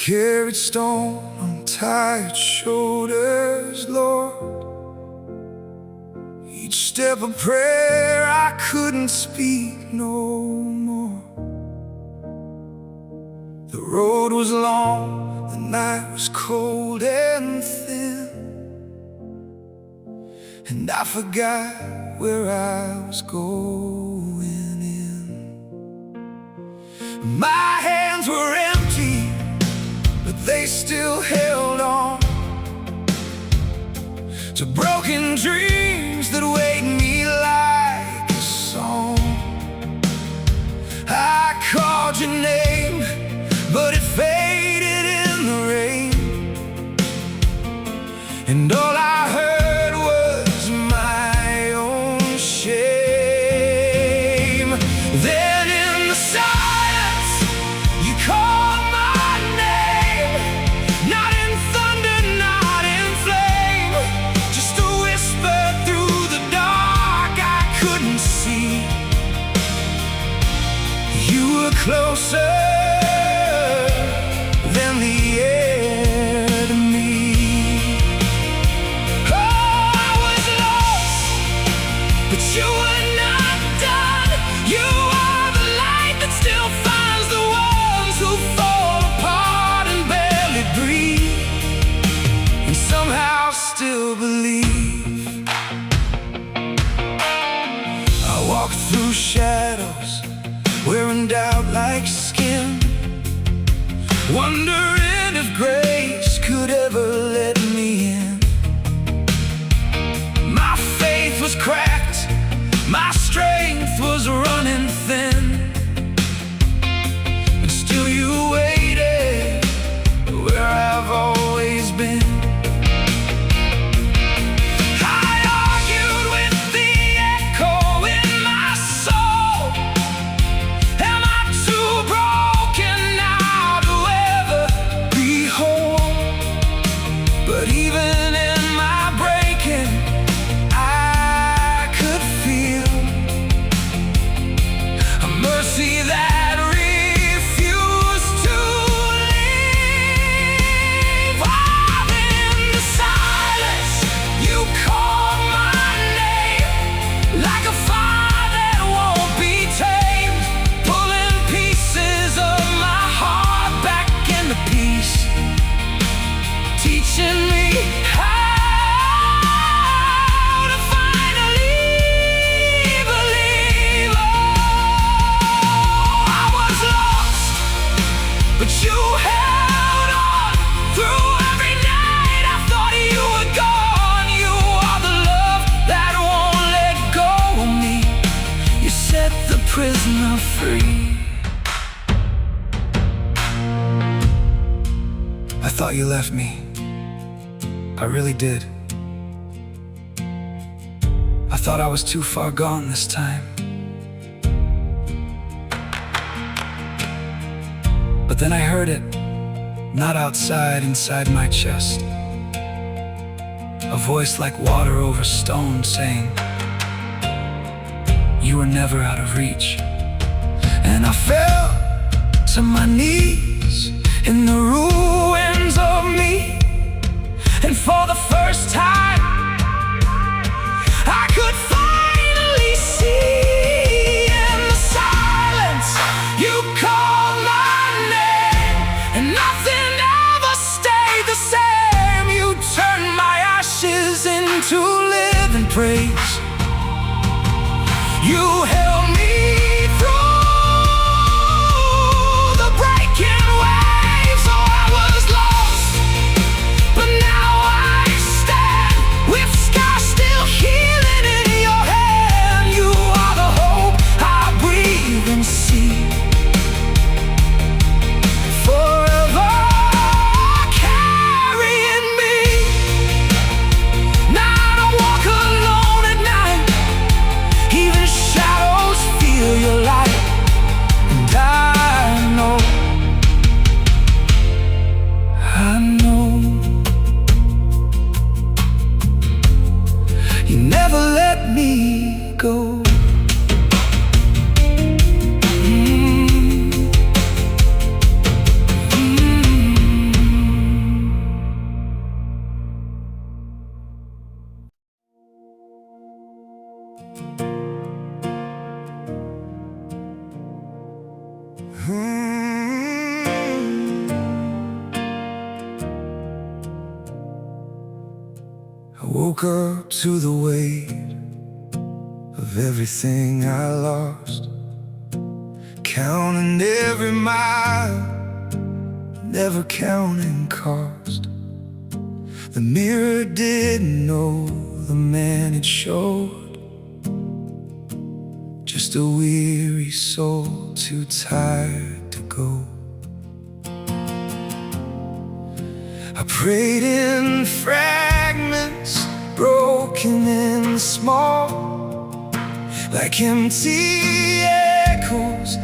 carried stone on tired shoulders, Lord. Each step of prayer I couldn't speak no more. The road was long, the night was cold and thin, and I forgot where I was going in. My hands were empty, but they still held on to broken dreams that weighed me like a song. I called your name, but it faded in the rain, and all I heard was my own shame. Then in the silence, you called my name, not in thunder, not in flame, just a whisper through the dark I couldn't see. You were closer than the air to me. Oh, I was lost, but you were not done. You are the light that still finds the ones who fall apart and barely breathe, and somehow still believe. I walked through shadows, wearing doubt like skin, wondering if grace could ever let me in. My faith was cracked, my strength was running thin, and still you waited where I've always been. I argued with the echo in my soul. Am I too broken now to ever be whole? But even in my breaking, I could feel a mercy that refused to leave. While in the silence, you called my name, like a fire that won't be tamed, pulling pieces of my heart back into peace, teaching me how to finally believe. Oh, I was lost, but you held on through every night. I thought you were gone. You are the love that won't let go of me. You set the prisoner free. I thought you left me. I really did. I thought I was too far gone this time. But then I heard it, not outside, inside my chest. A voice like water over stone saying, you were never out of reach. And I fell to my knees in the ruins of me, and for the first time I could finally see. In the silence, you called my name, and nothing ever stayed the same. You turned my ashes into living praise. You held me through the breaking waves. Oh, I was lost, but now I stand with scars still healing in your hand. You are the hope I breathe and see, forever carrying me. Now I don't walk alone at night, even shadows I woke up to the weight of everything I lost, counting every mile, never counting cost. The mirror didn't know the man it showed, just a weary soul too tired to go. I prayed in fragments, broken and small, like empty echoes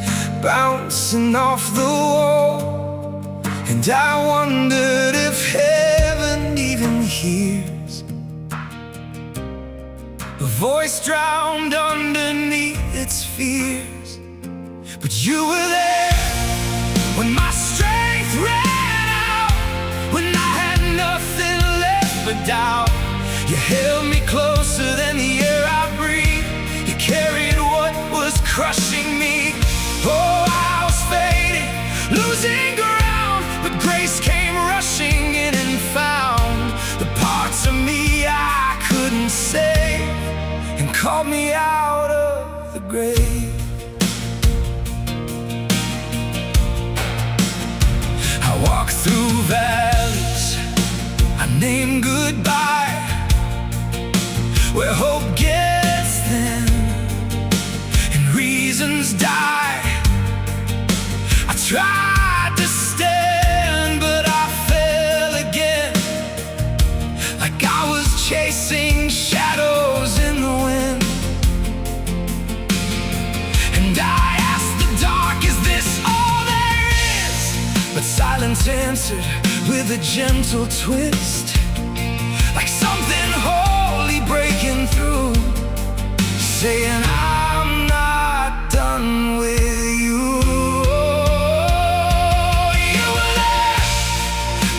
bouncing off the wall. And I wondered if heaven even hears a voice drowned underneath its fears. But you were there when my strength ran out, when I had nothing left but doubt. You held me closer than the air I breathe. You carried what was crushing me. Oh, I was fading, losing ground, but grace came rushing in and found the parts of me I couldn't save, and called me out of the grave. I walked through valleys I named goodbye, where hope gets thin and reasons die. I tried to stand, but I fell again, like I was chasing shadows in the wind. And I asked the dark, is this all there is? But silence answered with a gentle twist, like something holy breaking through, saying I'm not done with you. Oh, you were there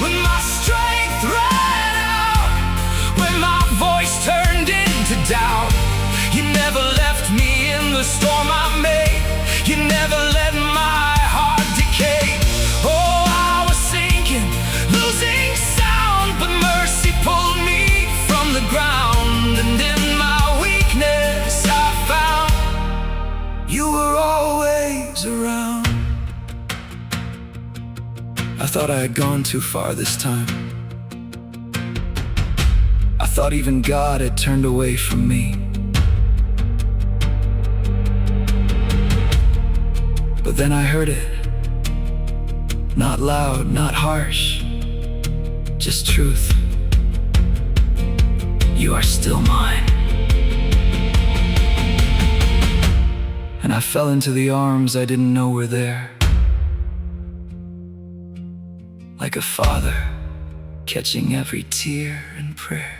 when my strength ran out, when my voice turned into doubt. You never left me in the storm I made. You never let my heart decay. Oh, I was sinking, losing sound, but mercy pulled me from the ground. And in my weakness I found you were always around. I thought I had gone too far this time. I thought even God had turned away from me. But then I heard it, not loud, not harsh, just truth. You are still mine. And I fell into the arms I didn't know were there, like a father catching every tear and prayer.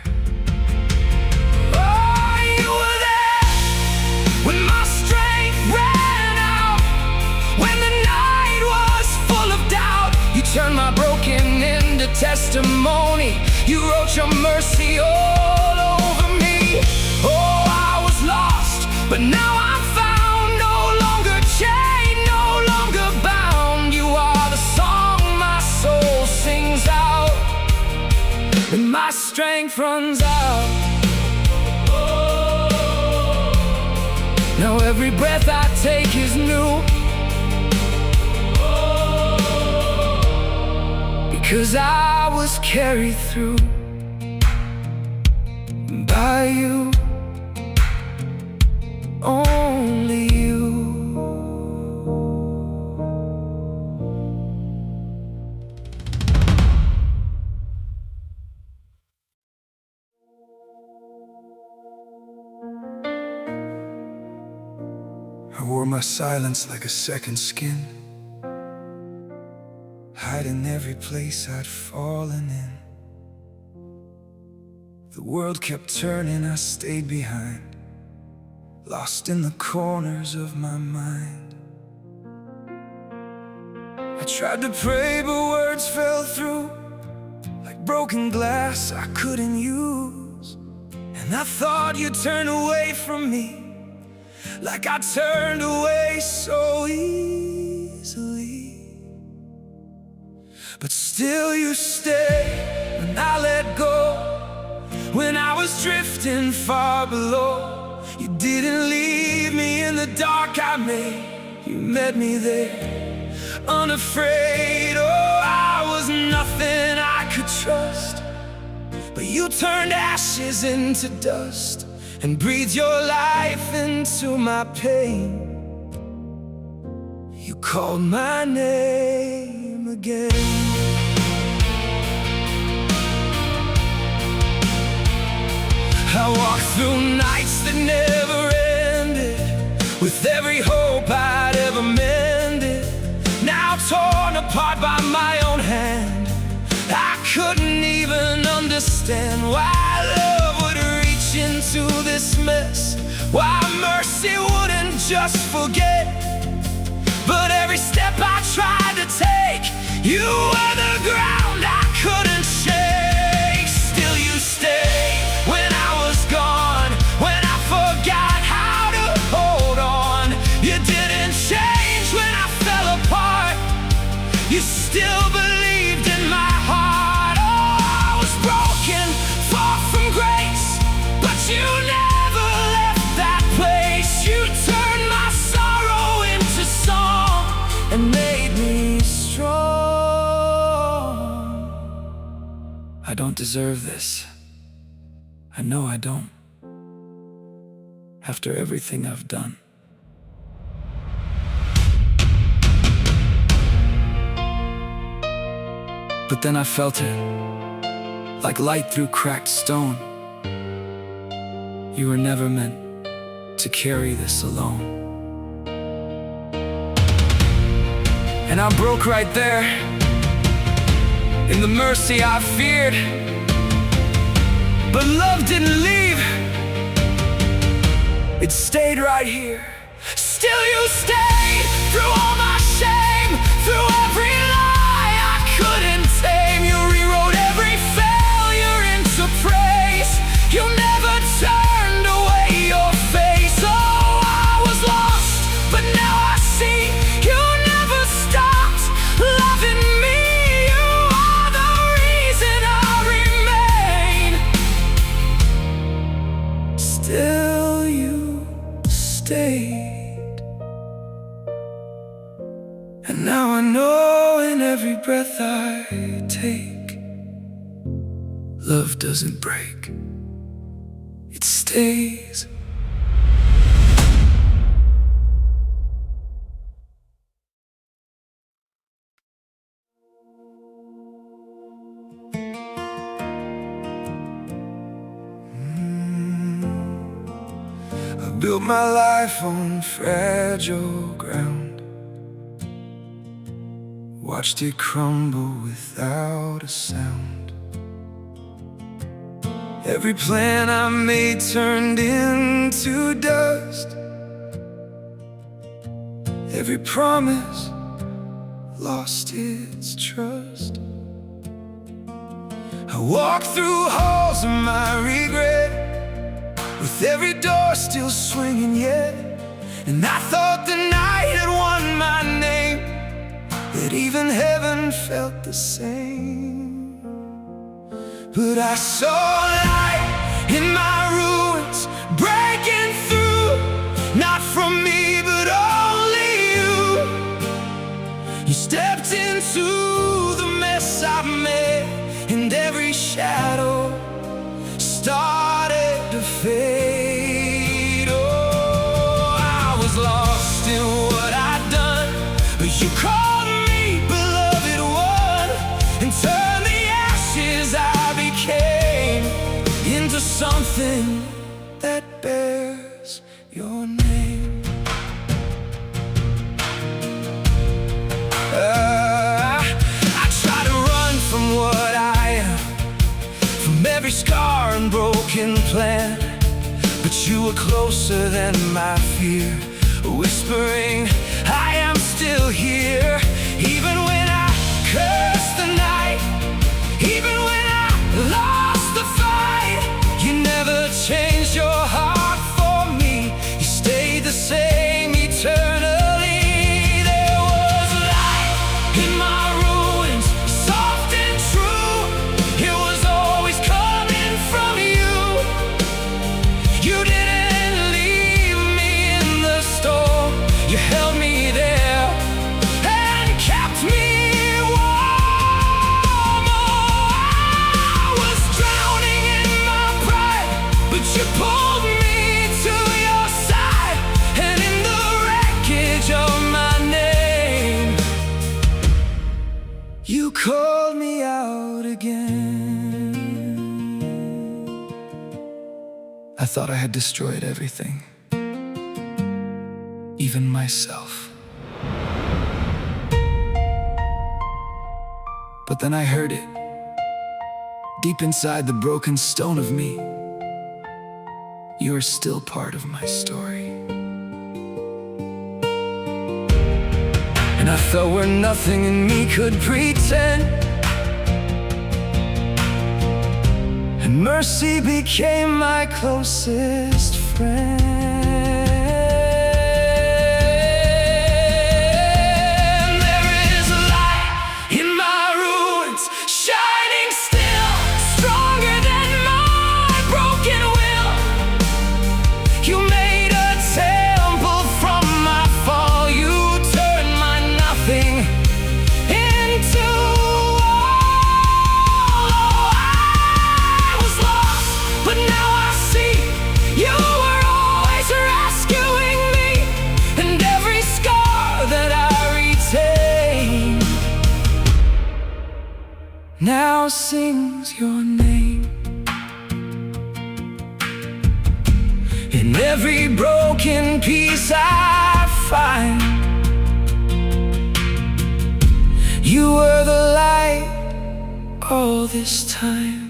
Oh, you were there when my strength ran out, when the night was full of doubt. You turned my broken into testimony. You wrote your mercy all over me. Oh, I was lost, but now I'm found, no longer chained, no longer bound. You are the song my soul sings out when my strength runs out. Now every breath I take is new, because I was carried through by you, only you. I wore my silence like a second skin, hiding every place I'd fallen in. The world kept turning, I stayed behind, lost in the corners of my mind. I tried to pray, but words fell through like broken glass I couldn't use. And I thought you'd turn away from me, like I turned away so easily. But still you stayed when I let go, when I was drifting far below. You didn't leave me in the dark I made. You met me there, unafraid. Oh, I was nothing I could trust, but you turned ashes into dust and breathed your life into my pain. You called my name again. I walked through nights that never ended, with every hope I'd ever mended. Now torn apart by my own hand, I couldn't even understand why love would reach into this mess, why mercy wouldn't just forget. But every step I tried to take, you were the ground I couldn't shake. Still you stayed when I was gone, when I forgot how to hold on. You didn't change when I fell apart. You still believed in my heart. Oh, I was broken, far from grace, but you never left that place. You turned my sorrow into song and made me strong. I don't deserve this. I know I don't, after everything I've done. But then I felt it, like light through cracked stone. You were never meant to carry this alone. And I broke right there, in the mercy I feared. But love didn't leave, it stayed right here. Still you stayed, through all my shame, through every lie I couldn't tame. You rewrote every failure into praise. You never turned away your face. Oh, I was lost, but now I see you never stopped loving me. You are the reason I remain. Still you stayed, and now I know in every breath I take, love doesn't break, it stays. I built my life on fragile ground, watched it crumble without a sound. Every plan I made turned into dust, every promise lost its trust. I walked through halls of my regret, with every door still swinging yet. And I thought the night had won my name, that even heaven felt the same. But I saw light in my ruins, breaking through, not from me but only you. You stepped into the mess I've made, and every shadow started to fade. Oh, I was lost in what I'd done, but you called me beloved one, and turned the ashes I became into something that bears your name. I try to run from what I am, from every scar and broken plan, but you were closer than my fear, whispering, I am still here. Even when I cursed the night, even when I lost the fight, you never changed your heart for me. You stayed the same eternally. There was light in my ruins, soft and true. It was always coming from you. I thought I had destroyed everything, even myself. But then I heard it, deep inside the broken stone of me. You are still part of my story. And I felt where nothing in me could pretend, and mercy became my closest friend. Now sings your name in every broken piece I find. You were the light all this time.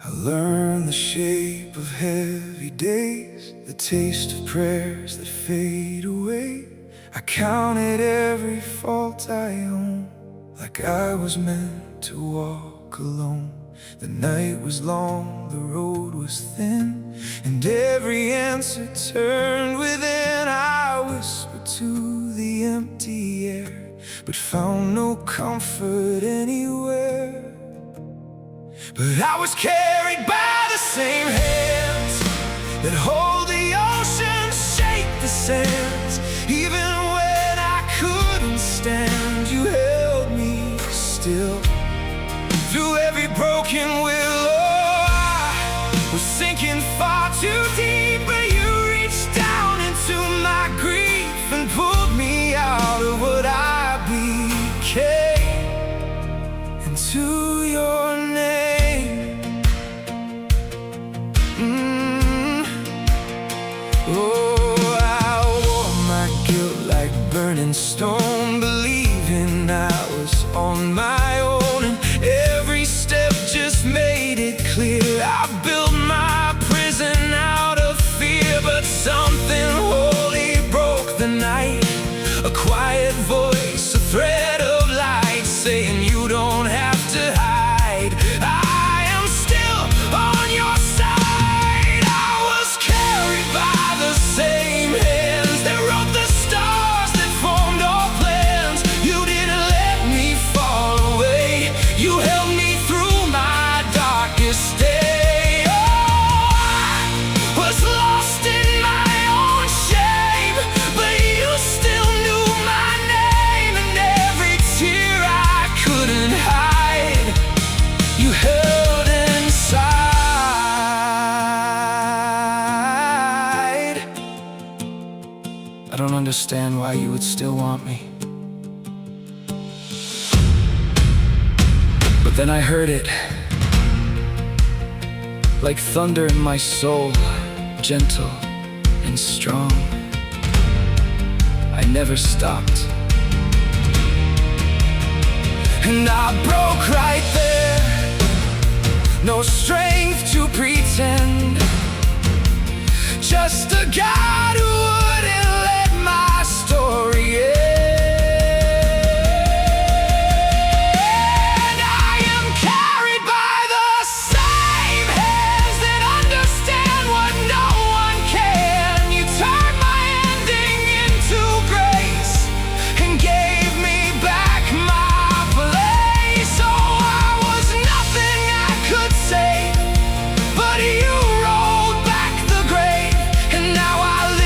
I learned the shape of heavy days, the taste of prayers that fade away. I counted every fault I own, like I was meant to walk alone. The night was long, the road was thin, and every answer turned within. I whispered to the empty air, but found no comfort anywhere. But I was carried by the same hands that hold the ocean, shake the sands. Even when I couldn't stand, you held me still. Through every broken willow, I was sinking far too deep, but you reached down into my grief and pulled me out of what I became, into your name. Oh, I wore my guilt like burning stone, believing I was on my own, and every step just made it clear I built my prison out of fear. But something holy broke the night, a quiet voice, a thread of light, saying you don't have to hide. I am still on your side. I was carried by the same hands that wrote the stars that formed our plans. You didn't let me fall away, you held me through my darkest day. Oh, I was lost in my own shame, but you still knew my name, and every tear I couldn't hide, you held inside. I don't understand why you would still want me, but then I heard it, like thunder in my soul, gentle and strong. I never stopped, and I broke right there. No strength to pretend, just a God who wouldn't let my story end. I am carried by the same hands that understand what no one can. You turned my ending into grace and gave me back my place. Oh, I was nothing I could say, but you rolled back the grave, and now I live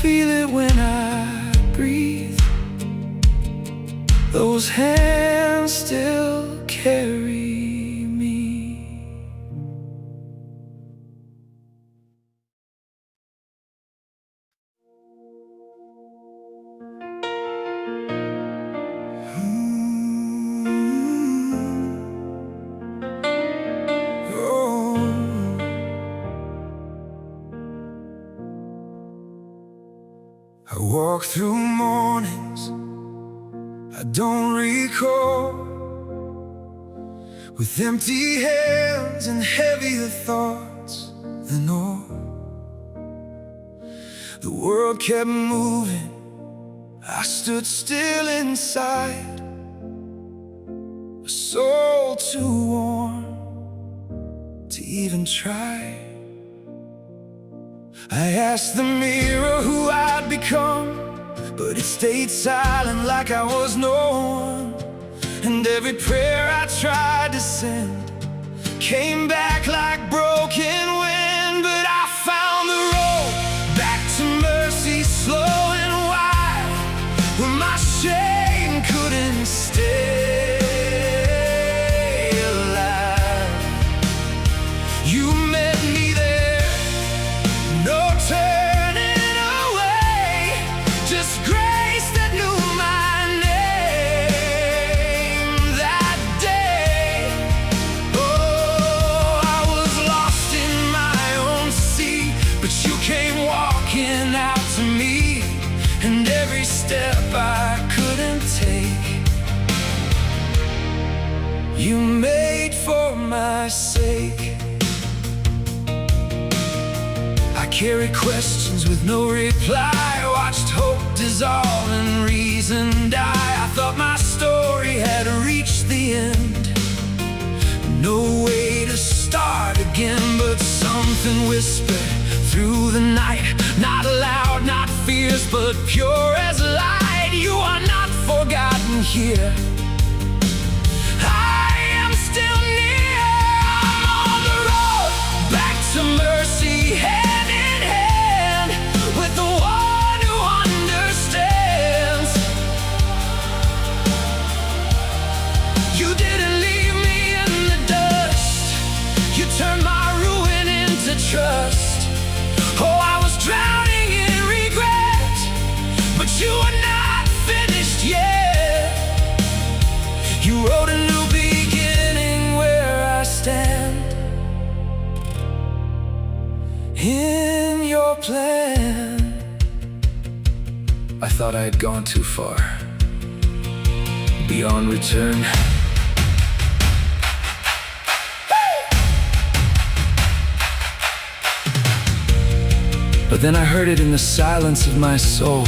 feel it when I breathe. Those hands still carry me. I walk through mornings I don't recall, with empty hands and heavier thoughts than all. The world kept moving, I stood still inside, a soul too warm to even try. I asked the mirror who I'd become, but it stayed silent like I was no one. And every prayer I tried to send came back like broken wind. But I found the road back to mercy, slow and wide, where my shame couldn't stay alive. You met me there, no turning away, just grace that knew my name that day. Oh, I was lost in my own sea, but you came walking out to me. And every step I couldn't take, you made for my sake. I carried questions with no reply, watched hope dissolve and reason die. I thought my story had reached the end, no way to start again. But something whispered through the night, not loud, not fierce, but pure as light. You are not forgotten here, I am still near. I'm on the road back to mercy, hand in hand with the one who understands. You didn't leave me in the dust, you turned my ruin into trust. Oh, I was drowning in regret, but you were not finished yet. You wrote a new beginning where I stand, in your plan. I thought I had gone too far, beyond return. But then I heard it in the silence of my soul.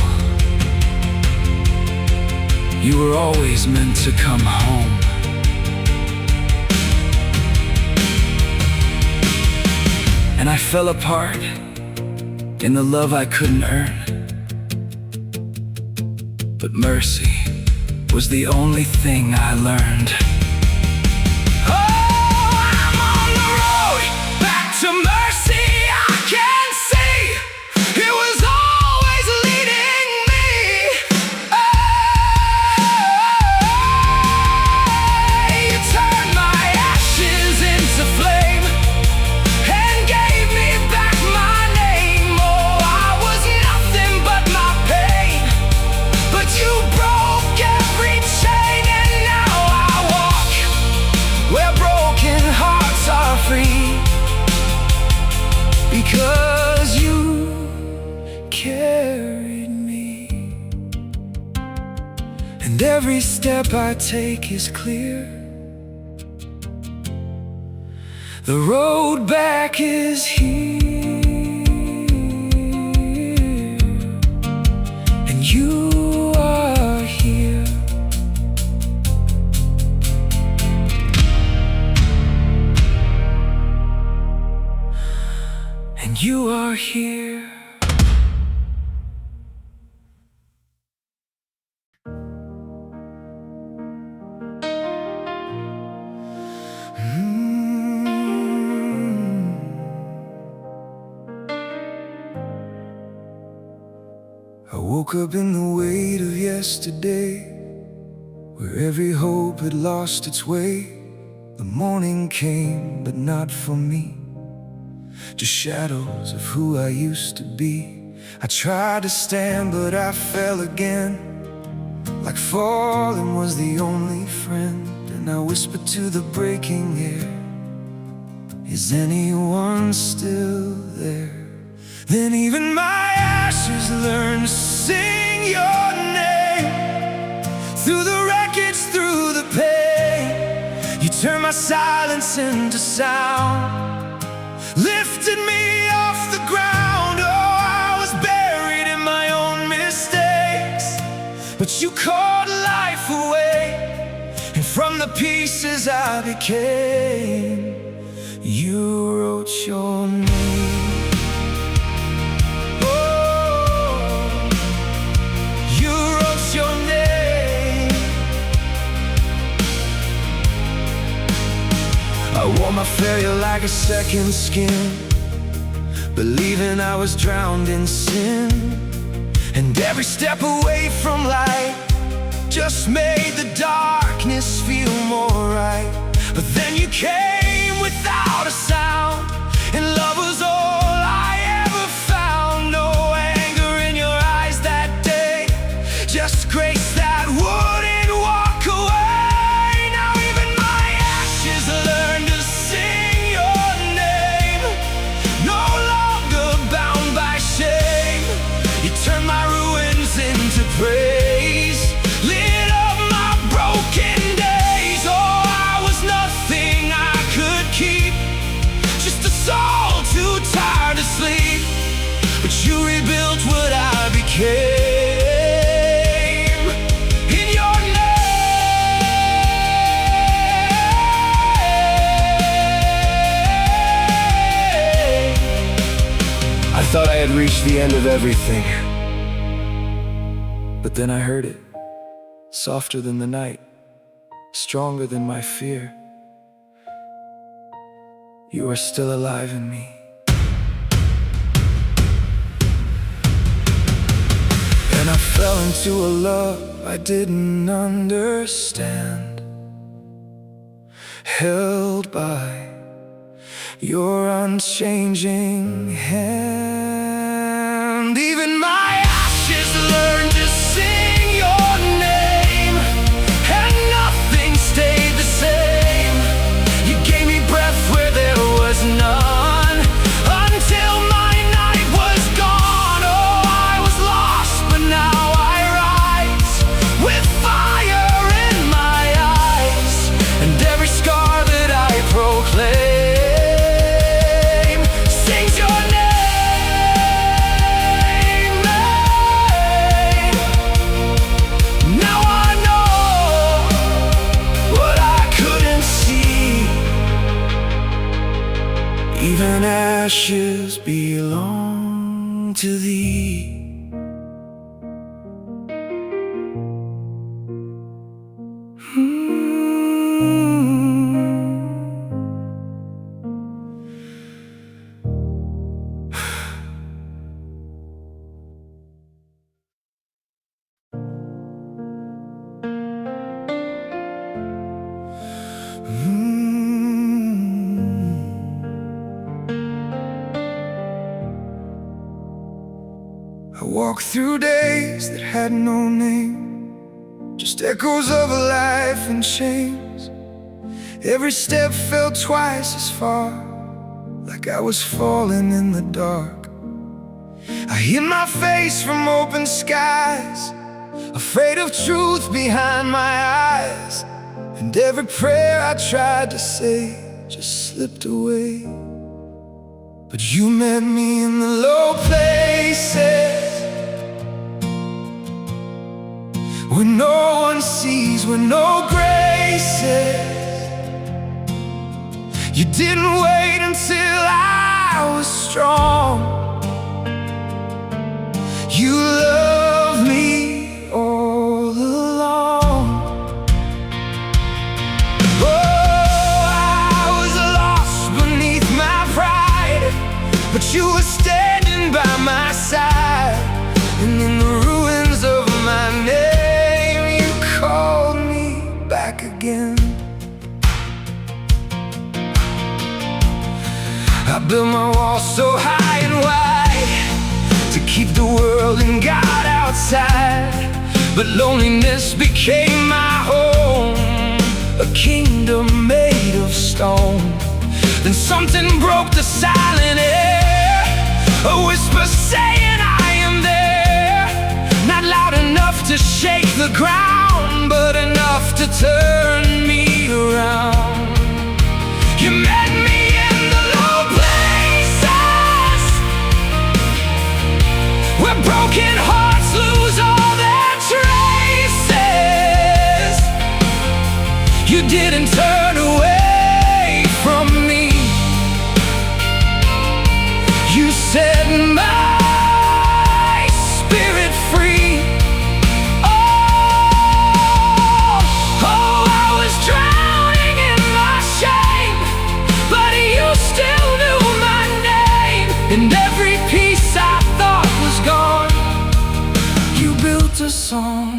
You were always meant to come home. And I fell apart in the love I couldn't earn. But mercy was the only thing I learned. Oh, I'm on the road back to mercy. I can see it was always leading me. Oh, you turned my ashes into flame and gave me back my name. Oh, I was nothing but my pain, but you broke every chain, and now I walk where broken hearts are free, because you carried me. And every step I take is clear, the road back is here, and you are here. And you are here. woke up in the weight of yesterday, where every hope had lost its way. The morning came, but not for me, just shadows of who I used to be. I tried to stand, but I fell again, like falling was the only friend. And I whispered to the breaking air, is anyone still there? Then even my ashes learned to sing your name. Through the wreckage, through the pain, you turned my silence into sound, lifted me off the ground. Oh, I was buried in my own mistakes, but you called life away, and from the pieces I became, you wrote your name. Oh, you wrote your name. I wore my failure like a second skin, believing I was drowned in sin. And every step away from light just made the darkness feel more right. But then you came without a sound, and love was all I ever found. No anger in your eyes that day, just grace that wouldn't walk away. Now even my ashes learn to sing your name, no longer bound by shame. You turned my ruins into praise, lit up my broken days. Oh, I was nothing I could keep, just a soul too tired to sleep. But you rebuilt what I became in your name. I thought I had reached the end of everything, but then I heard it, softer than the night, stronger than my fear. You are still alive in me. And I fell into a love I didn't understand, held by your unchanging hand. Even my ashes learned to sing your name, and nothing stayed the same. You gave me breath where there was none, until my night was gone. Oh, I was lost, but now I rise with fire in my eyes, and every scar that I proclaim sings your name. Now I know what I couldn't see. Even ashes belong to thee. I walked through days that had no name, just echoes of a life in chains. Every step felt twice as far, like I was falling in the dark. I hid my face from open skies, afraid of truth behind my eyes. And every prayer I tried to say just slipped away. But you met me in the low places, where no one sees, where no grace is. You didn't wait until I was strong. You loved me all along. Oh, I was lost beneath my pride, but you were standing by my side. And in the ruins but loneliness became my home, a kingdom made of stone. Then something broke the silent air, a whisper saying I am there. Not loud enough to shake the ground, but enough to turn me around. You met me in the low places, where broken hearts lose all their traces. You didn't turn away from me. You set my spirit free. Oh, I was drowning in my shame, but you still knew my name. And every piece I thought was gone, you built a song.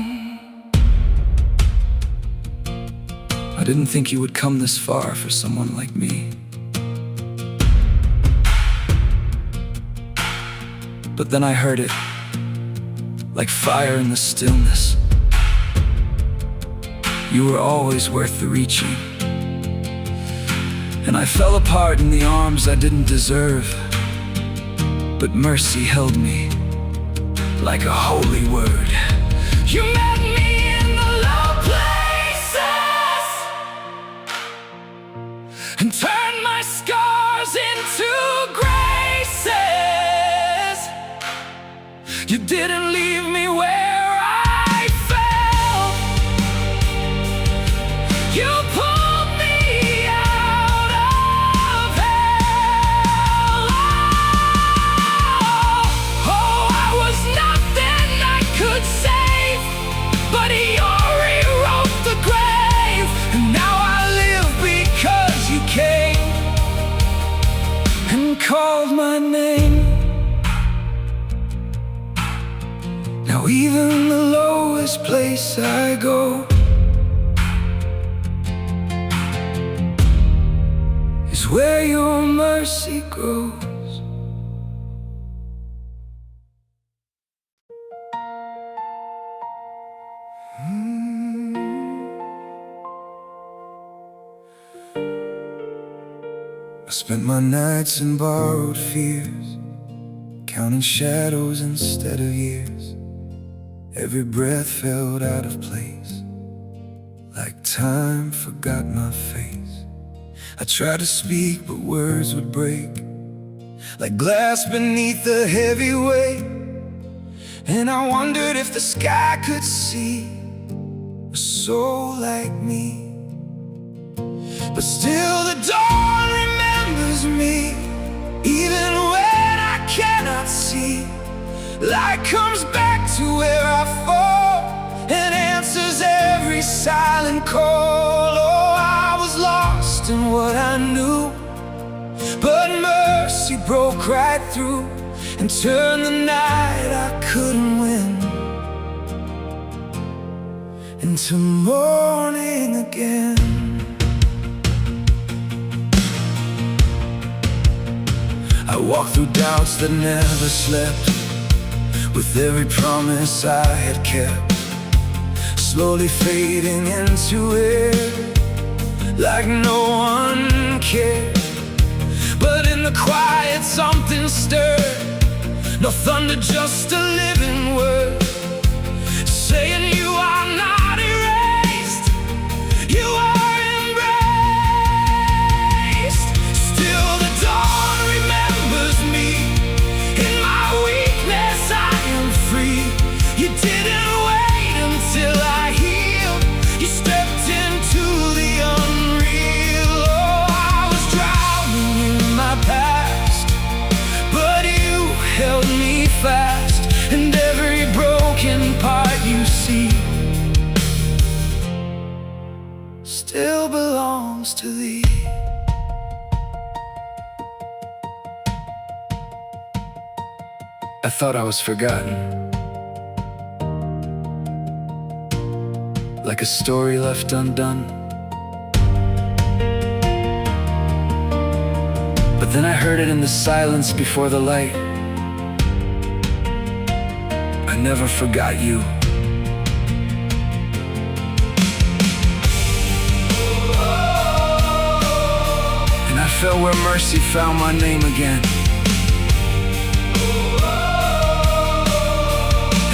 I didn't think you would come this far for someone like me. But then I heard it, like fire in the stillness. You were always worth the reaching. And I fell apart in the arms I didn't deserve, but mercy held me like a holy word. You met me in the low places and turned my scars into graces. You didn't leave me where I fell. You pulled me out of hell. Oh, I was nothing I could save, but you rewrote the grave. And now I live because you came and called my name. Now even the lowest place I go is where your mercy grows. I spent my nights in borrowed fears, counting shadows instead of years. Every breath felt out of place, like time forgot my face. I tried to speak, but words would break, like glass beneath the heavy weight. And I wondered if the sky could see a soul like me. But still the dawn remembers me, even when I cannot see. Light comes back to where I fall and answers every silent call. Oh, I was lost in what I knew, but mercy broke right through and turned the night I couldn't win into morning again. I walked through doubts that never slept, with every promise I had kept, slowly fading into it, like no one cared. But in the quiet something stirred, no thunder, just a living word, saying you are not erased, you are embraced. Still the dawn remembers me, in my weakness I am free. You didn't wait until I healed, you stepped into the unreal. Oh, I was drowning in my past, but you held me fast. And every broken part you see still belongs to thee. I thought I was forgotten, like a story left undone. But then I heard it in the silence before the light. I never forgot you, fell where mercy found my name again.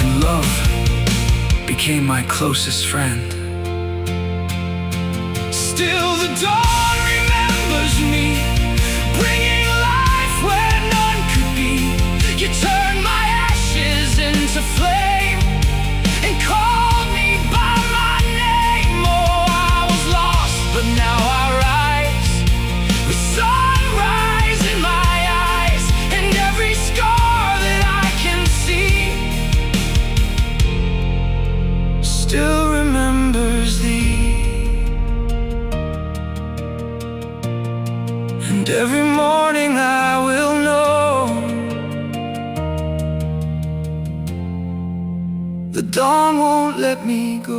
And love became my closest friend. Still the dawn remembers me, bringing life where none could be. You turned my ashes into flame and called me by my name. Oh, I was lost, but now I rise with sunrise in my eyes, and every scar that I can see still remembers thee. And every morning I will know the dawn won't let me go.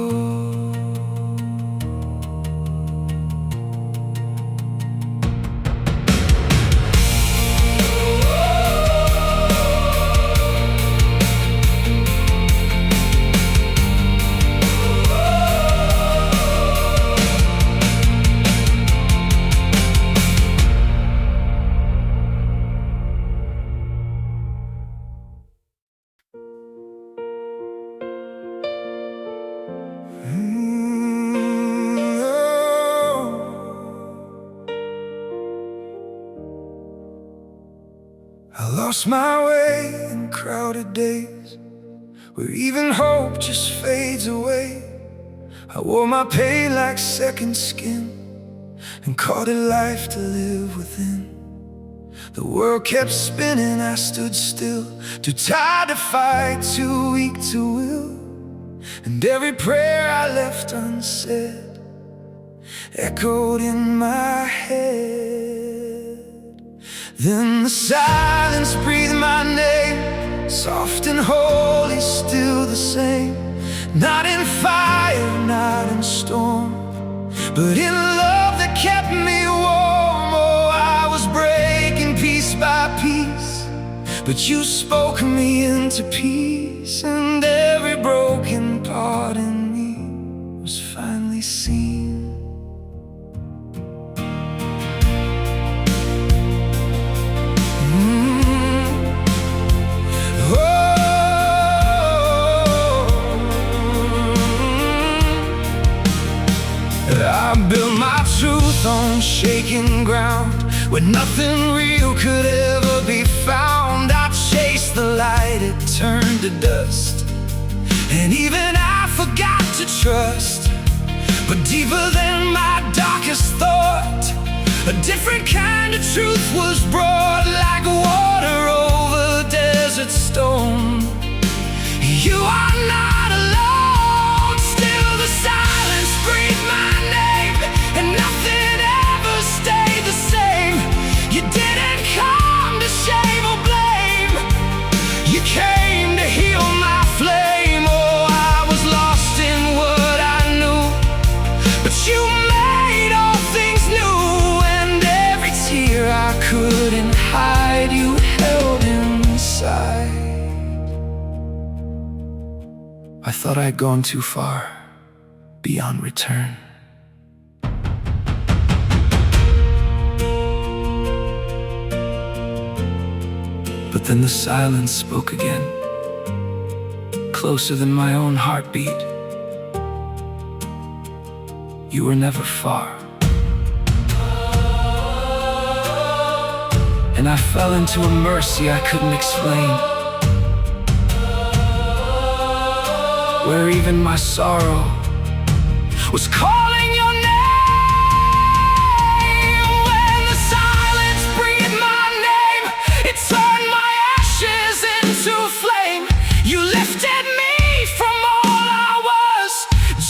I lost my way in crowded days where even hope just fades away. I wore my pain like second skin and called it life to live within. The world kept spinning, I stood still, too tired to fight, too weak to will. And every prayer I left unsaid echoed in my head. Then the silence breathed my name, soft and holy, still the same. Not in fire, not in storm, but in love that kept me warm. Oh, I was breaking piece by piece, but you spoke me into peace, and every broken part in me was finally seen. I built my truth on shaking ground where nothing real could ever be found. I chased the light, it turned to dust, and even I forgot to trust. But deeper than my darkest thought, a different kind of truth was brought, like water over a desert stone. You are not alone. Still the silence breathed my name, and nothing ever stayed the same. You didn't come to shame or blame, you came to heal my flame. Oh, I was lost in what I knew, but you made all things new, and every tear I couldn't hide, you held inside. I thought I'd gone too far, beyond return. But then the silence spoke again, closer than my own heartbeat. You were never far. And I fell into a mercy I couldn't explain, where even my sorrow was calling your name. When the silence breathed my name, it turned my ashes into flame. You lifted me from all I was,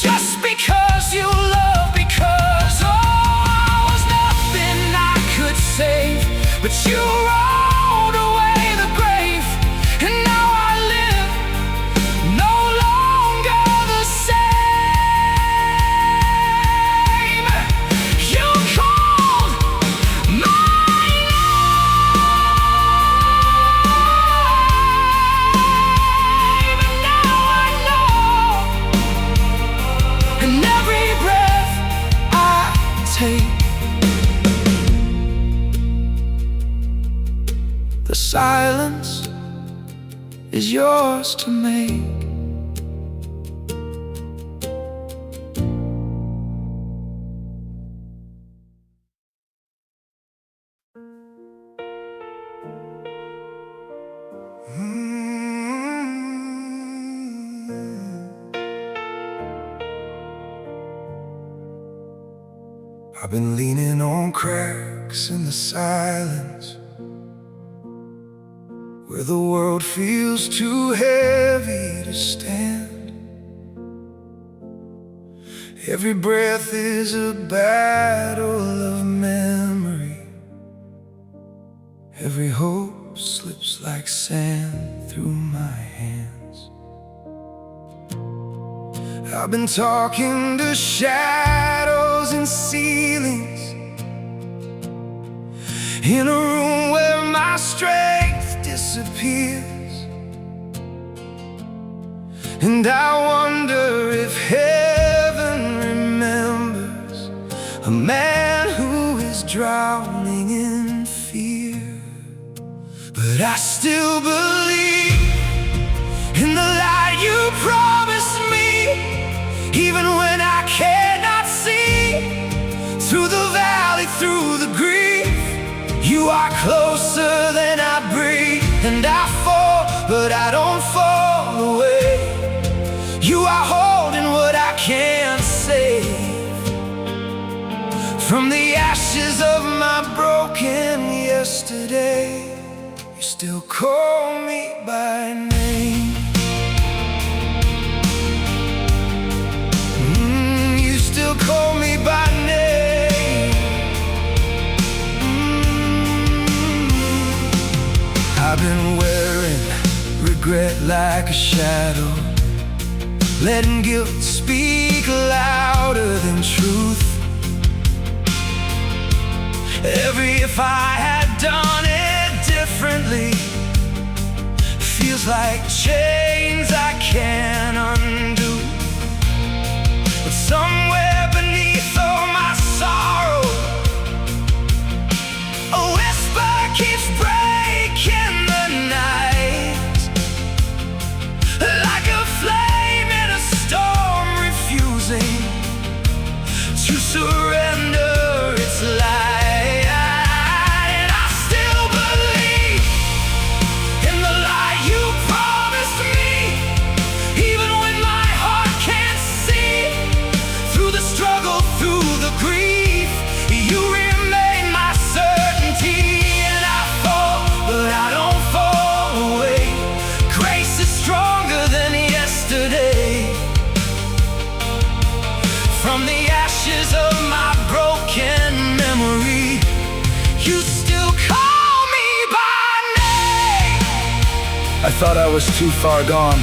just because you loved, because oh, I was nothing I could save, but you rolled away the grave, and now I live no longer the same. silence is yours to make. I've been leaning on cracks in the silence, where the world feels too heavy to stand. Every breath is a battle of memory. Every hope slips like sand through my hands. I've been talking to shadows and ceilings, in a room where my strength disappears. And I wonder if heaven remembers a man who is drowning in fear. But I still believe in the light you promised me, even when I cannot see. Through the valley, through the grief, you are closer than I breathe. And I fall, but I don't fall away. You are holding what I can't save. From the ashes of my broken yesterday, you still call me by name. You still call me by name. I've been wearing regret like a shadow, letting guilt speak louder than truth. If I had done it differently, feels like chains I can't undo. But somewhere beneath all my sorrow, a whisper keeps breaking the night, like a flame in a storm, refusing to surrender its light. And I still believe in the light you promised me, even when my heart can't see. Through the struggle, through the grief, you remain my certainty. And I fall, but I don't fall away. Grace is stronger than yesterday. From the ashes of my broken memory, you still call me by name. I thought I was too far gone.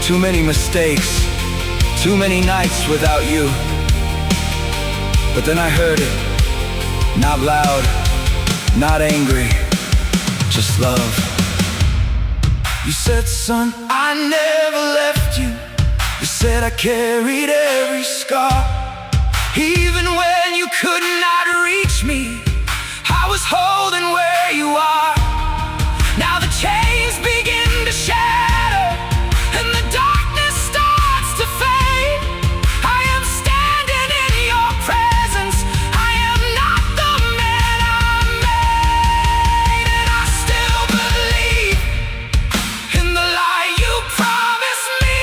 Too many mistakes, too many nights without you. But then I heard it, not loud, not angry, just love. You said, son, I never left you. You said I carried every scar. Even when you could not reach me, I was holding where you are. Now the chains begin to shatter, and the darkness starts to fade. I am standing in your presence. I am not the man I made. And I still believe in the light you promised me.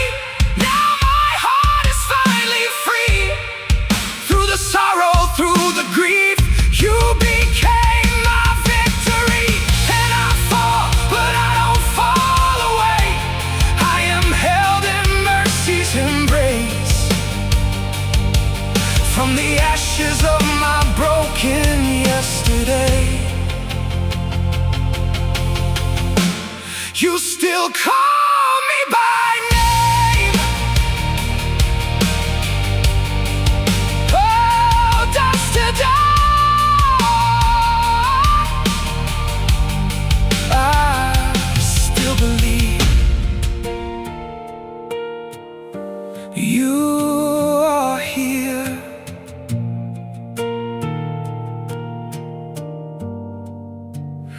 Now my heart is finally free. Through the sorrow, through the grief, you became my victory. And I fall, but I don't fall away. I am held in mercy's embrace. From the ashes of my broken yesterday, you still call me by name. Oh, dust to dust, I still believe you are here.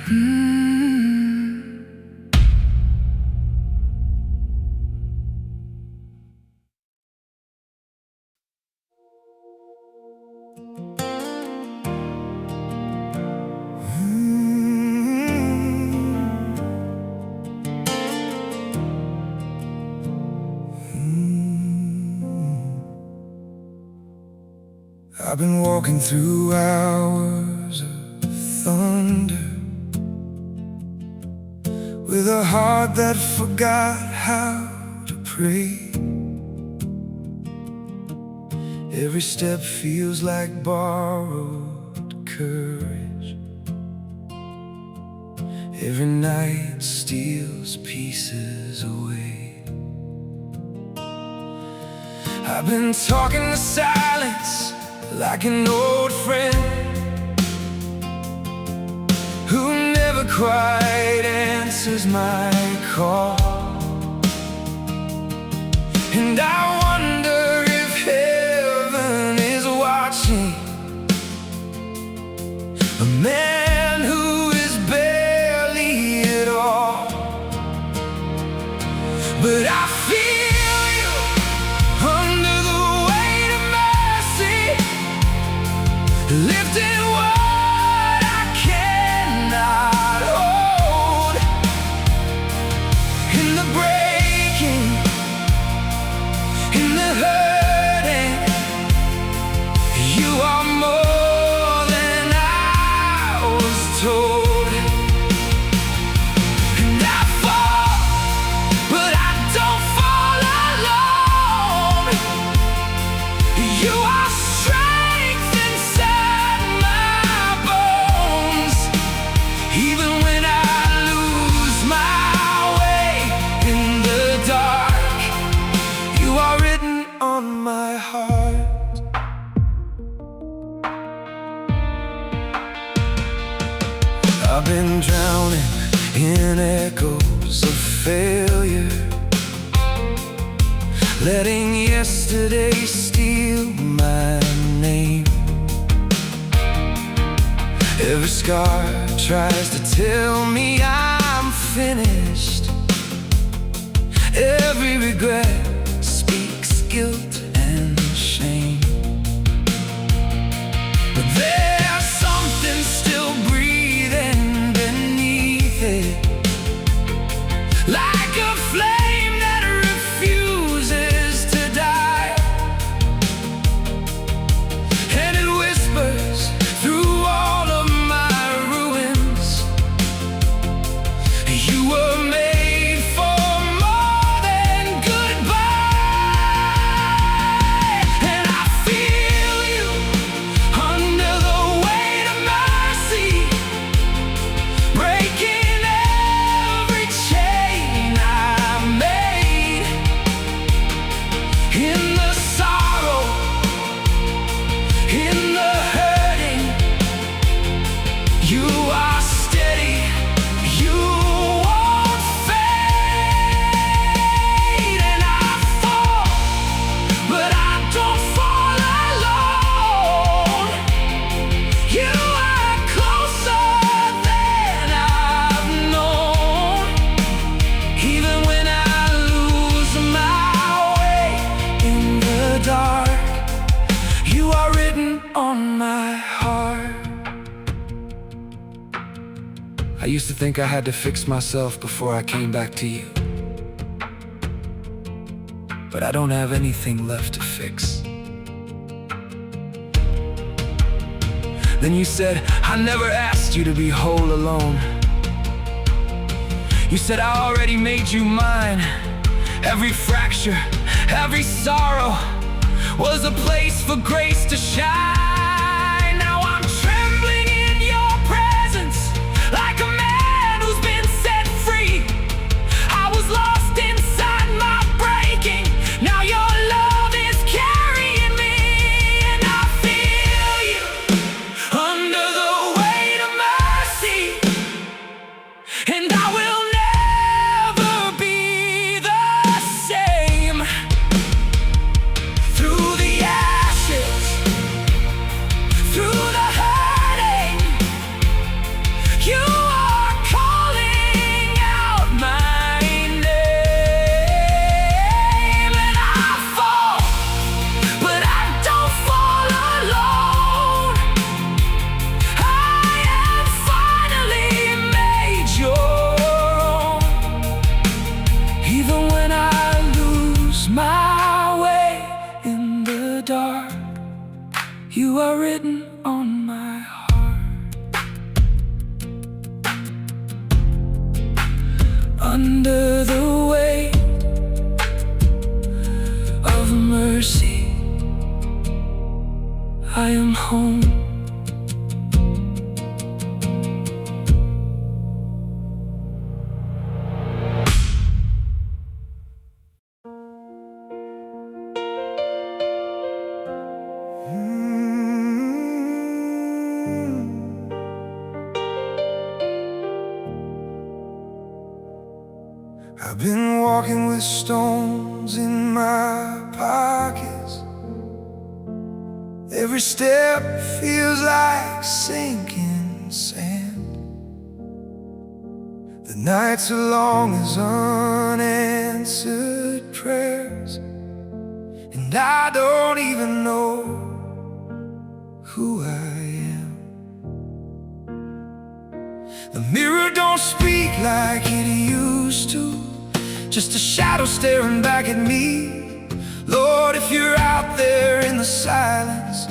Mm. I've been walking through hours of thunder, with a heart that forgot how to pray. Every step feels like borrowed courage. Every night steals pieces away. I've been talking to silence like an old friend who never quite answers my call. And I wonder if heaven is watching a man who is barely at all. But I feel you under the weight of mercy, lifting what I cannot hold. In the breaking, in the hurting, you are more than I was told. And I fall, but I don't fall alone. You are strength inside my bones. Even when I lose my way in the dark, you are written on my heart. I've been drowning in echoes of failure, letting yesterday steal my name. Every scar tries to tell me I'm finished. Every regret speaks guilt and shame. But there's something still breathing beneath it, like a flame that refuses to die. And it whispers through all of my ruins, you were made for more than goodbye. And I feel you under the weight of mercy, breaking every chain I made. In the sorrow, in the hurting, you are steady, you won't fade. And I fall, but I don't fall alone. You are closer than I've known. Even when I lose my way in the dark, you are written on my heart. I used to think I had to fix myself before I came back to you, but I don't have anything left to fix. Then you said, I never asked you to be whole alone. You said I already made you mine. Every fracture, every sorrow was a place for grace to shine. Now I'm trembling in your presence, like a man who's been set free. I was lost inside my breaking, now your love is carrying me. And I feel you under the weight of mercy, and I will never be the same. Through the ashes, You are written on my heart. Under the weight of mercy, I am home. I've been walking with stones in my pockets. Every step feels like sinking sand. The nights are long as unanswered prayers, and I don't even know who I am. The mirror don't speak like it used to, just a shadow staring back at me. Lord, if you're out there in the silence,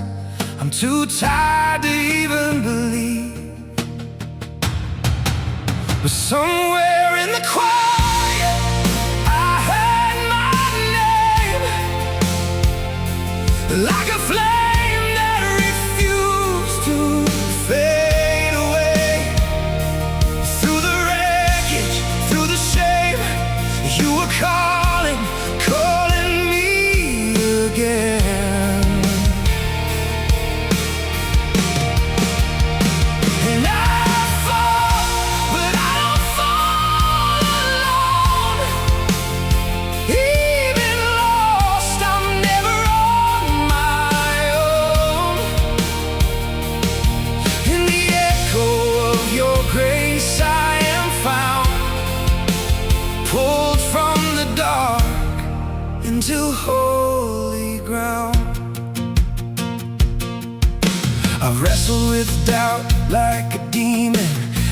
I'm too tired to even believe. But somewhere in the quiet, I heard my name, like a flame that refused to fade away. Through the wreckage, through the shame, you were calling me again. And I fall, but I don't fall alone. Even lost, I'm never on my own. In the echo of your grace I am found, pulled from the dark into holy ground. I've wrestled with doubt like a demon,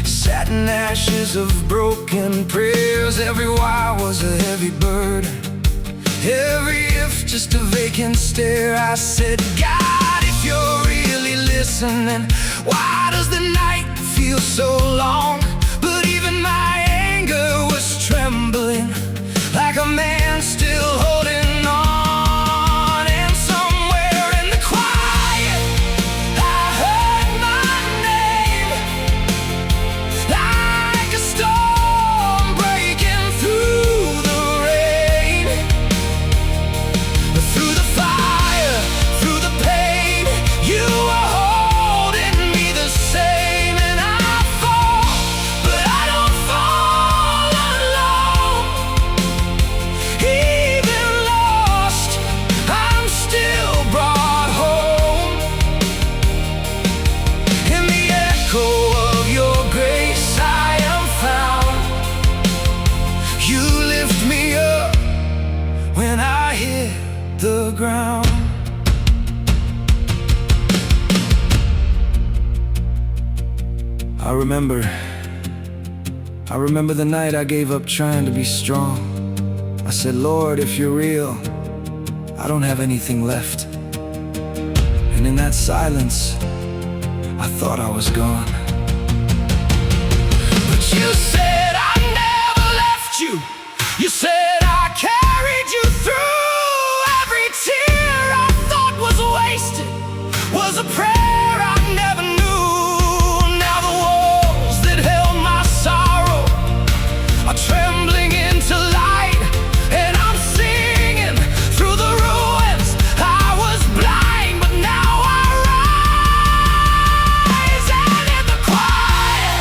sat in ashes of broken prayers. Every why was a heavy burden, every if just a vacant stare. I said, God, if you're really listening, why does the night feel so long? But even my anger was trembling, like a man still holding on. And somewhere in the quiet, I heard my name, like a storm breaking through the rain. Through the fire, through the pain, you were holding me the same. And I fall, but I don't fall alone. Even lost, I'm still brought home. In the echo of your grace I am found. You lift me up when I hit the ground. I remember the night I gave up trying to be strong. I said, Lord, if you're real, I don't have anything left. And in that silence, I thought I was gone. But you said I never left you. You said I carried you through. Every tear I thought was wasted was a prayer I never knew. Now the walls that held my sorrow are trembling into light, and I'm singing through the ruins. I was blind, but now I rise. And in the quiet,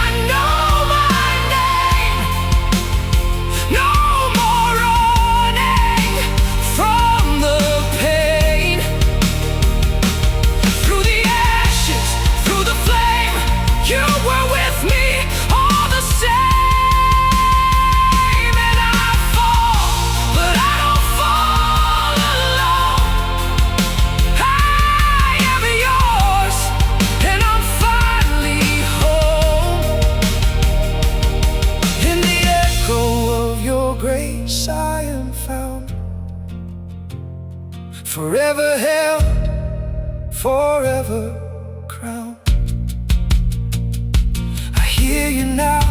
I know my name. No more running from the pain. Through the ashes, through the flame, you were with me all the same. And I fall, but I don't fall alone. I am yours, and I'm finally home. In the echo of your grace I am found, forever held, forever crowned. I hear you now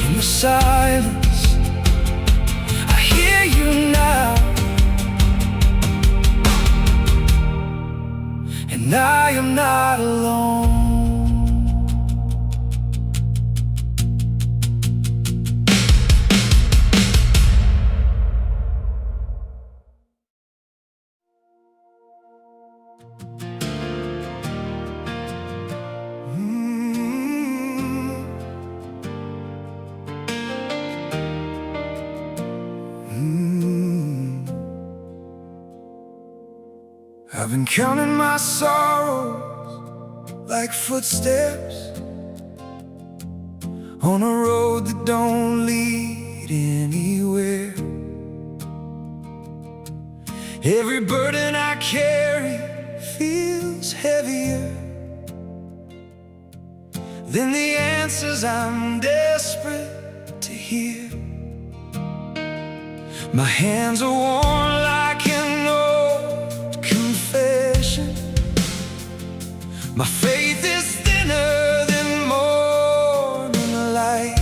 in the silence. I hear you now, and I am not alone. I've been counting my sorrows like footsteps on a road that don't lead anywhere. Every burden I carry feels heavier than the answers I'm desperate to hear. My hands are worn like an old confession. My faith is thinner than morning light,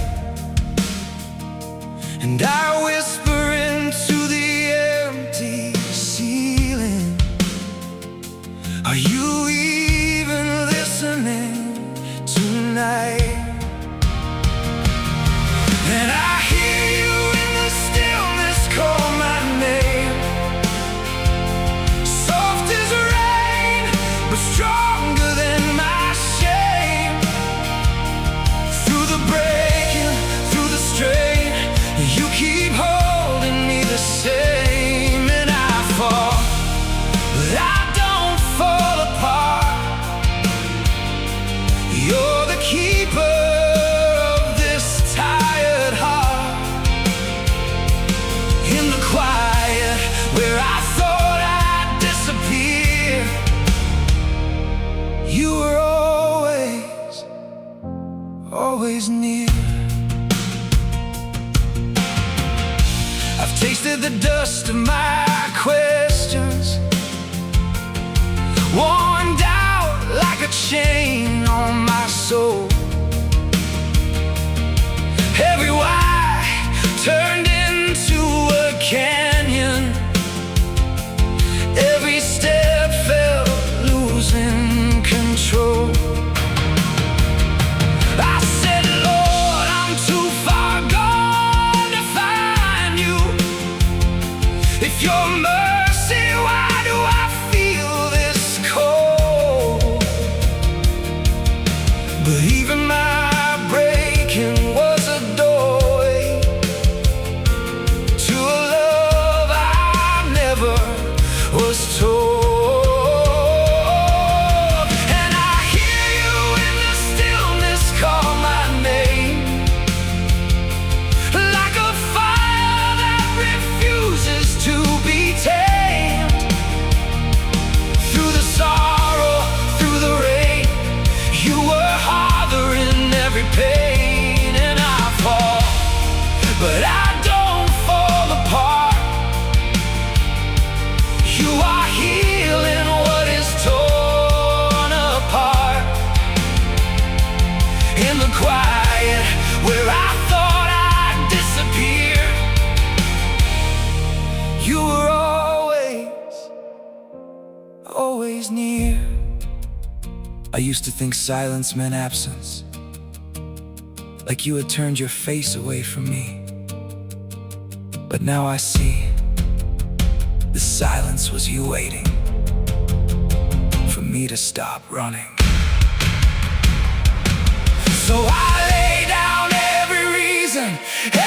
and I whisper into the empty ceiling, are you even listening tonight? And I hear you in the stillness call my name, soft as rain, but stronger than my shame. Through the breaking, through the strain, you keep holding me the same. And I fall, but I don't fall apart. You're the keeper of this tired heart. In the quiet where I thought I'd disappear, you were always, always near. I've tasted the dust of my questions, worn down like a chain on my soul. Every why turned into a canyon, every step felt losing control. I said, Lord, I'm too far gone to find you. If your mercy, why do I feel this cold? But even my breaking was a doorway to a love I never was told. And I hear you in the stillness call my name, like a fire that refuses to be tamed. Through the sorrow, through the rain, you were harboring every pain. And I fall, but I don't fall apart. You are healing what is torn apart. In the quiet where I thought I'd disappear, you were always, always near. I used to think silence meant absence, like you had turned your face away from me. But now I see, the silence was you waiting for me to stop running. So I lay down every reason,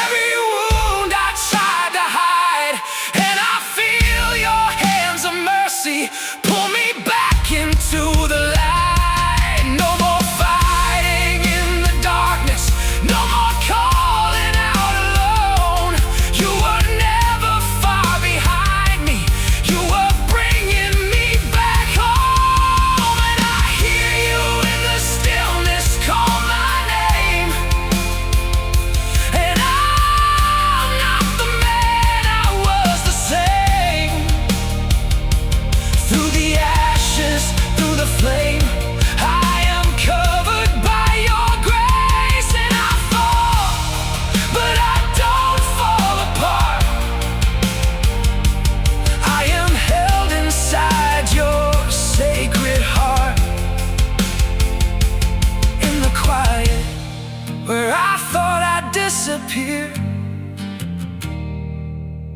every wound I tried to hide, and I feel your hands of mercy pull me back into the light. No more fighting in the darkness, no more calling out alone. You were never far behind me, you were bringing me back home. And I hear you in the stillness call my name, and I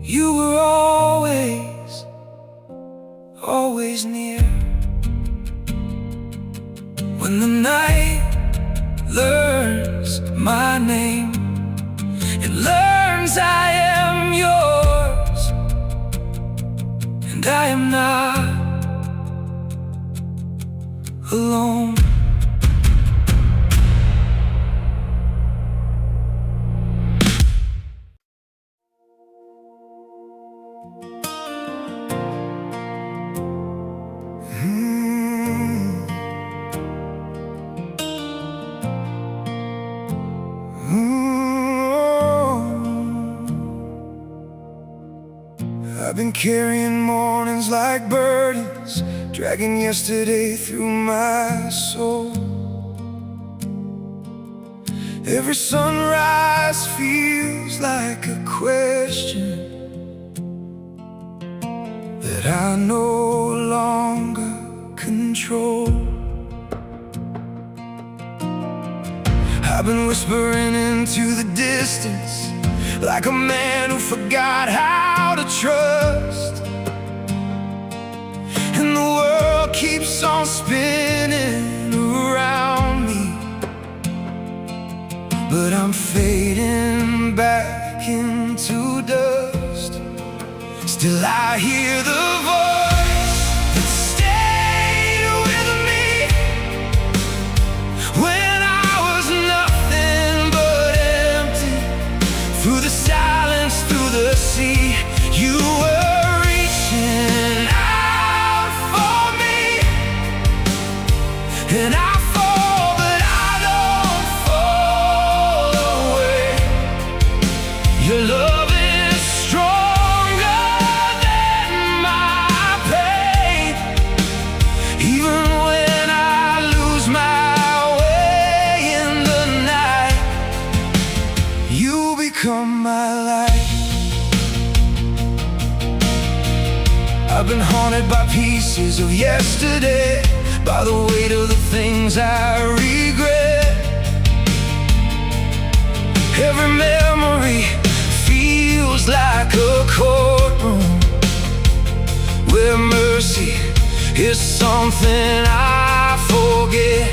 You were always near. When the night learns my name, it learns I am yours, and I am not alone. I've been carrying mornings like burdens, dragging yesterday through my soul. Every sunrise feels like a question that I no longer control. I've been whispering into the distance, like a man who forgot how to trust. And the world keeps on spinning around me, but I'm fading back into dust. Still I hear the voice that stayed with me when I was nothing but empty. Through the silence, through the sea, you were reaching out for me. And I fall, but I don't fall away. Your love is stronger than my pain. Even when I lose my way in the night, you become my light. I've been haunted by pieces of yesterday, by the weight of the things I regret. Every memory feels like a courtroom where mercy is something I forget.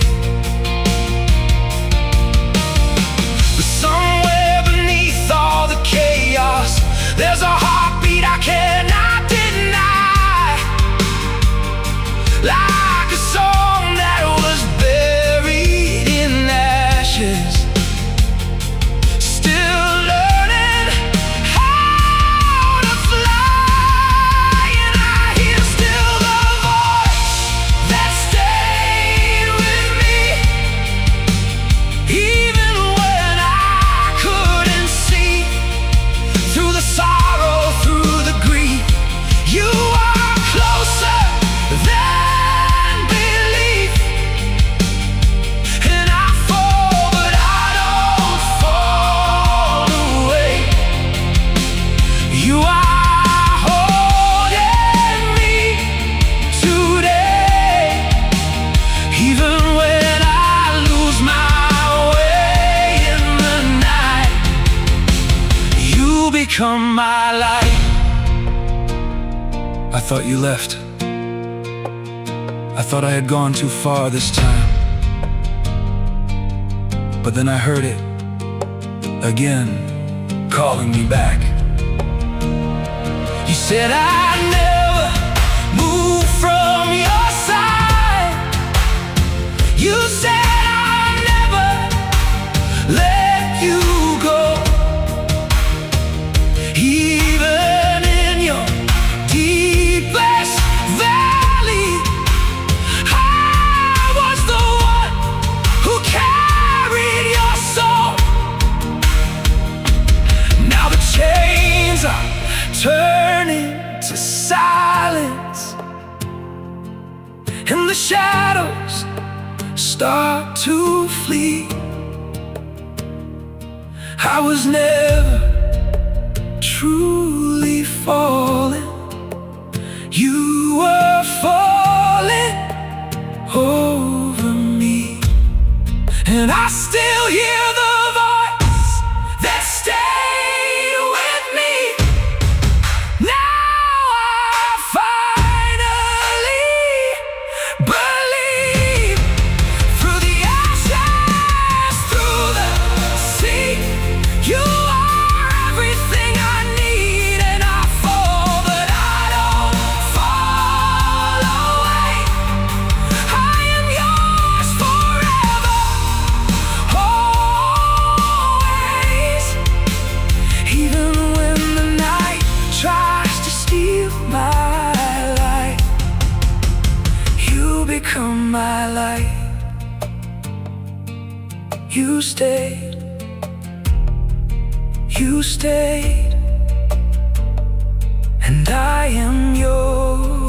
But somewhere beneath all the chaos, there's a heartbeat I cannot deny, like a song that was buried in ashes, still learning how to fly. And I hear still the voice that stayed with me, even when I couldn't see. Through the sorrow, through the grief, you are closer than belief. And I fall, but I don't fall away. You are holding me today. Even when I lose my way in the night, you become my light. I thought you left. I thought I had gone too far this time. But then I heard it again, calling me back. You said I'd never move from your side. You said I'd never let you go. Even in your deepest valley, I was the one who carried your soul. Now the chains are turning to silence, and the shadows start to flee. I was never truly falling. You were falling over me, and I still hear the voice that stayed with me my light. You stayed, and I am yours.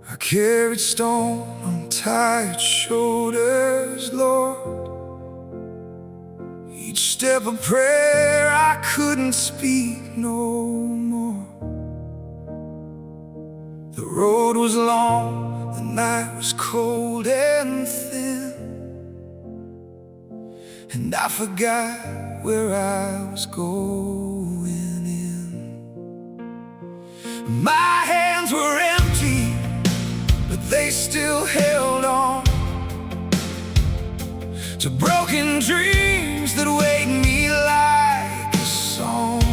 I carried stone on tired shoulders, Lord. Each step of prayer I couldn't speak no more. The road was long, the night was cold and thin, and I forgot where I was going in. My hands were empty, but they still held on to broken dreams that weighed me like a song.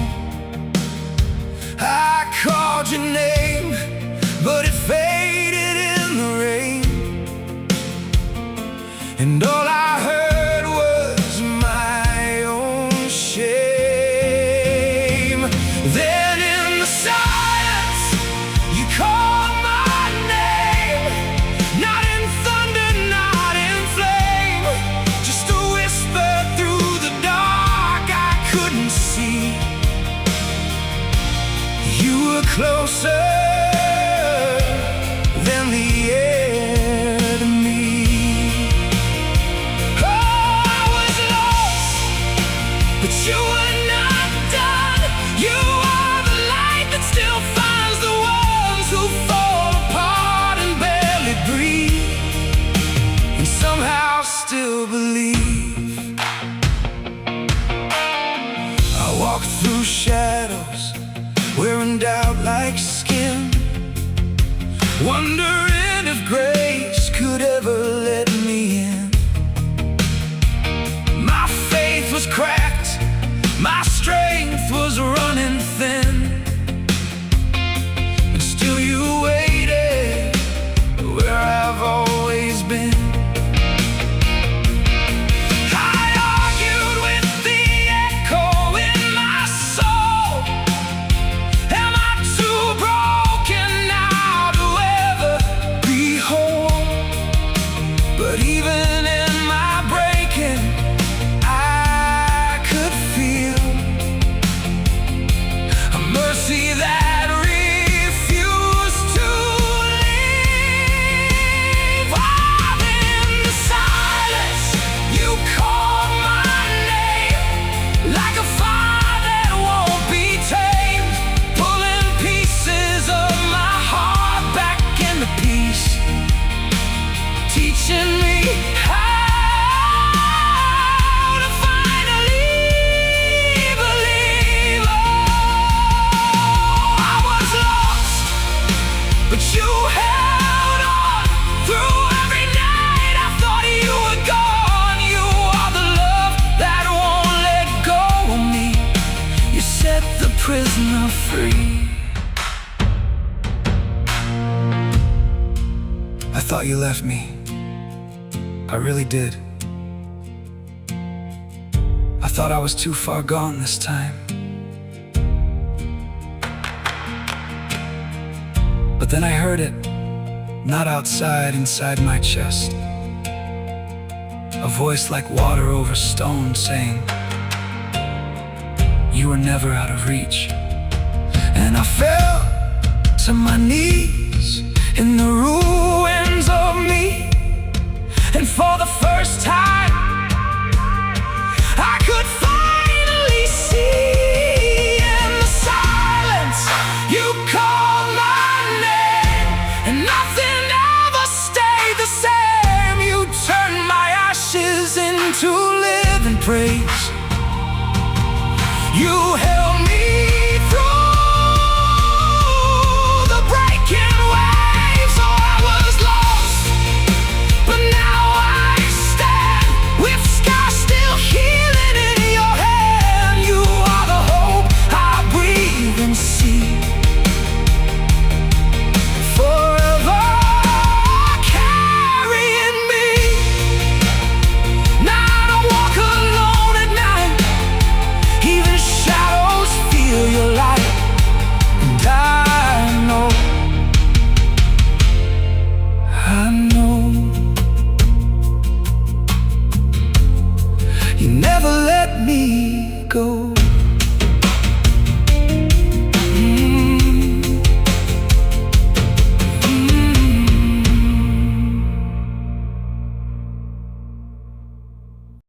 I called your name, but it faded in the rain, and all I heard was my own shame. Then in the silence, you called my name, not in thunder, not in flame, just a whisper through the dark I couldn't see. You were closer than the air to me. Oh, I was lost, but you were not done. You are the light that still finds the ones who fall apart and barely breathe, and somehow still believe. I walked through shadows, wearing doubt like skin, wondering if grace could ever let me in. My faith was cracked, my strength was running thin, but still you waited where I've always been. I argued with the echo in my soul. Am I too broken now to ever be whole? But even in my breaking, I could feel a mercy that refused to leave. While in the silence, you called my name, like a fire that won't be tamed, pulling pieces of my heart back into peace, teaching me how to finally believe. Oh, I was lost, but you held on through every night. I thought you were gone. You are the love that won't let go of me. You set the prisoner free. I thought you left me. I really did. I thought I was too far gone this time. But then I heard it, not outside, inside my chest. A voice like water over stone saying, you were never out of reach. And I fell to my knees in the ruins of me, and for the first time I could finally see. In the silence, you called my name, and nothing ever stayed the same. You turned my ashes into living praise. You